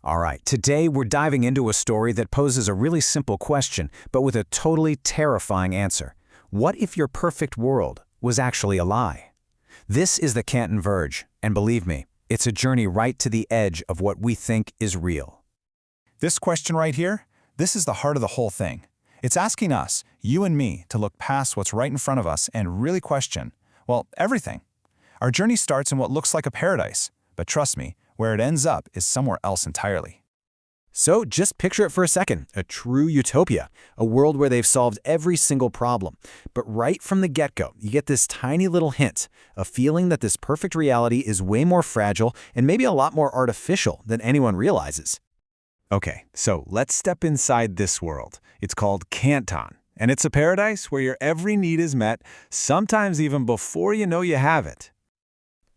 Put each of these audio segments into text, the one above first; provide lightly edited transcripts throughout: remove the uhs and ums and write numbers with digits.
All right, today we're diving into a story that poses a really simple question, but with a totally terrifying answer. What if your perfect world was actually a lie? This is the Kanton Verge, and believe me, it's a journey right to the edge of what we think is real. This question right here, this is the heart of the whole thing. It's asking us, you and me, to look past what's right in front of us and really question, well, everything. Our journey starts in what looks like a paradise, but trust me, where it ends up is somewhere else entirely. So just picture it for a second, a true utopia, a world where they've solved every single problem. But right from the get-go, you get this tiny little hint, a feeling that this perfect reality is way more fragile and maybe a lot more artificial than anyone realizes. Okay, so let's step inside this world. It's called Kanton, and it's a paradise where your every need is met, sometimes even before you know you have it.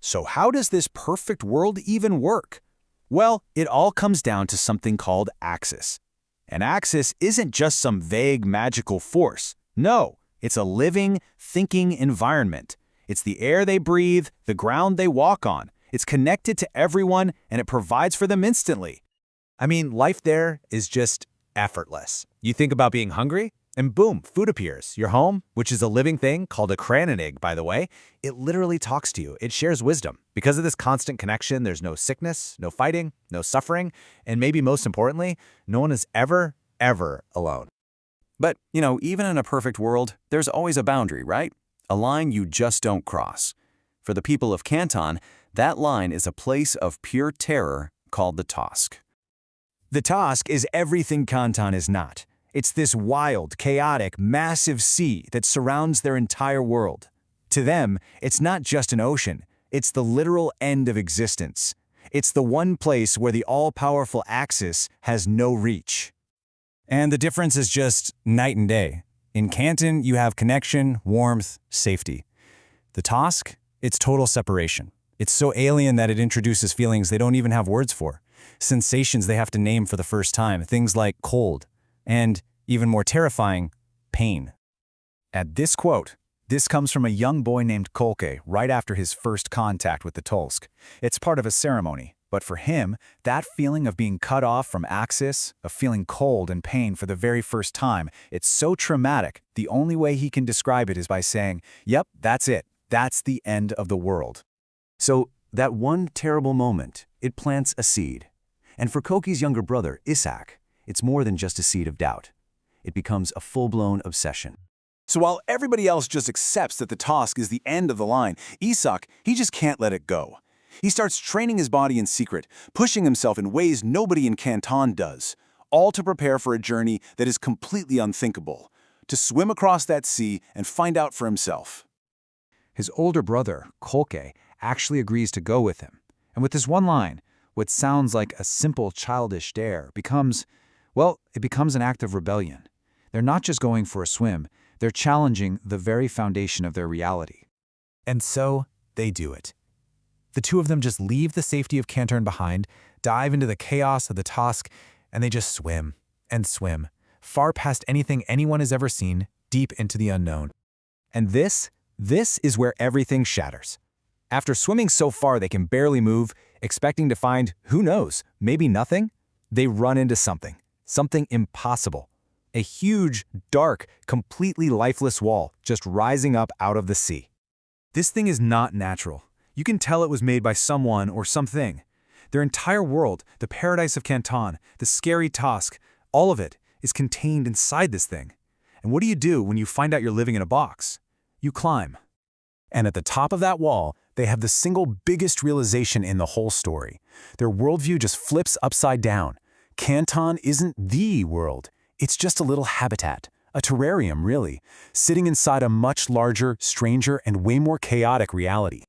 So how does this perfect world even work? Well, it all comes down to something called Aksis. And Aksis isn't just some vague magical force. No, it's a living, thinking environment. It's the air they breathe, the ground they walk on. It's connected to everyone, and it provides for them instantly. I mean, life there is just effortless. You think about being hungry, and boom, food appears. Your home, which is a living thing called a cranenig, by the way, it literally talks to you. It shares wisdom. Because of this constant connection, there's no sickness, no fighting, no suffering, and maybe most importantly, no one is ever alone. But, even in a perfect world, there's always a boundary, right? A line you just don't cross. For the people of Kanton, that line is a place of pure terror called the Tosk. The Tosk is everything Kanton is not. It's this wild, chaotic, massive sea that surrounds their entire world. To them, it's not just an ocean. It's the literal end of existence. It's the one place where the all-powerful Aksis has no reach. And the difference is just night and day. In Kanton, you have connection, warmth, safety. The Tosk, it's total separation. It's so alien that it introduces feelings they don't even have words for. Sensations they have to name for the first time, things like cold, and, even more terrifying, pain. At this quote, this comes from a young boy named Kolke right after his first contact with the Tolsk. It's part of a ceremony, but for him, that feeling of being cut off from Aksis, of feeling cold and pain for the very first time, it's so traumatic, the only way he can describe it is by saying, yep, that's it. That's the end of the world. So, that one terrible moment, it plants a seed. And for Kolke's younger brother, Isac, it's more than just a seed of doubt. It becomes a full-blown obsession. So while everybody else just accepts that the Tosk is the end of the line, Isac, he just can't let it go. He starts training his body in secret, pushing himself in ways nobody in Kanton does, all to prepare for a journey that is completely unthinkable, to swim across that sea and find out for himself. His older brother, Kolke, actually agrees to go with him. And with this one line, what sounds like a simple childish dare becomes, well, it becomes an act of rebellion. They're not just going for a swim, they're challenging the very foundation of their reality. And so, they do it. The two of them just leave the safety of Kanton behind, dive into the chaos of the Tosk, and they just swim and swim, far past anything anyone has ever seen, deep into the unknown. And this is where everything shatters. After swimming so far they can barely move, expecting to find, who knows, maybe nothing, they run into something impossible. A huge, dark, completely lifeless wall just rising up out of the sea. This thing is not natural. You can tell it was made by someone or something. Their entire world, the paradise of Kanton, the scary Tosk, all of it is contained inside this thing. And what do you do when you find out you're living in a box? You climb. And at the top of that wall, they have the single biggest realization in the whole story. Their worldview just flips upside down. Kanton isn't the world. It's just a little habitat, a terrarium really, sitting inside a much larger, stranger, and way more chaotic reality.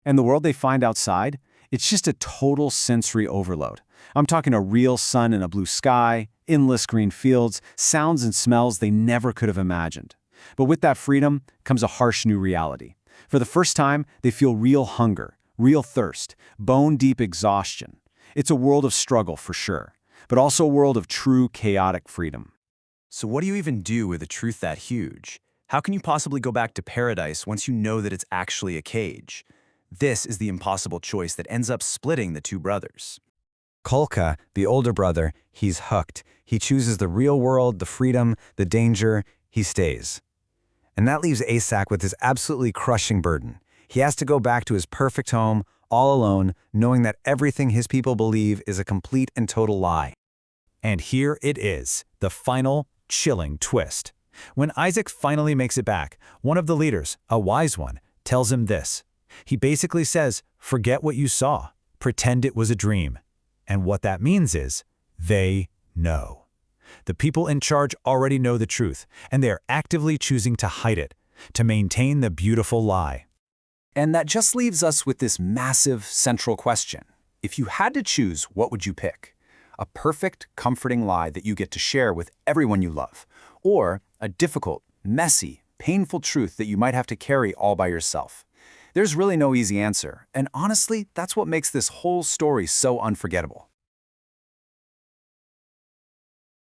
And the world they find outside, it's just a total sensory overload. I'm talking a real sun and a blue sky, endless green fields, sounds and smells they never could have imagined. But with that freedom comes a harsh new reality. For the first time, they feel real hunger, real thirst, bone-deep exhaustion. It's a world of struggle for sure, but also a world of true chaotic freedom. So what do you even do with a truth that huge? How can you possibly go back to paradise once you know that it's actually a cage? This is the impossible choice that ends up splitting the two brothers. Kulka, the older brother, he's hooked. He chooses the real world, the freedom, the danger. He stays. And that leaves Isac with his absolutely crushing burden. He has to go back to his perfect home, all alone, knowing that everything his people believe is a complete and total lie. And here it is, the final, chilling twist. When Isac finally makes it back, one of the leaders, a wise one, tells him this. He basically says, forget what you saw, pretend it was a dream. And what that means is, they know. The people in charge already know the truth, and they are actively choosing to hide it, to maintain the beautiful lie. And that just leaves us with this massive central question. If you had to choose, what would you pick? A perfect, comforting lie that you get to share with everyone you love, or a difficult, messy, painful truth that you might have to carry all by yourself? There's really no easy answer, and honestly, that's what makes this whole story so unforgettable.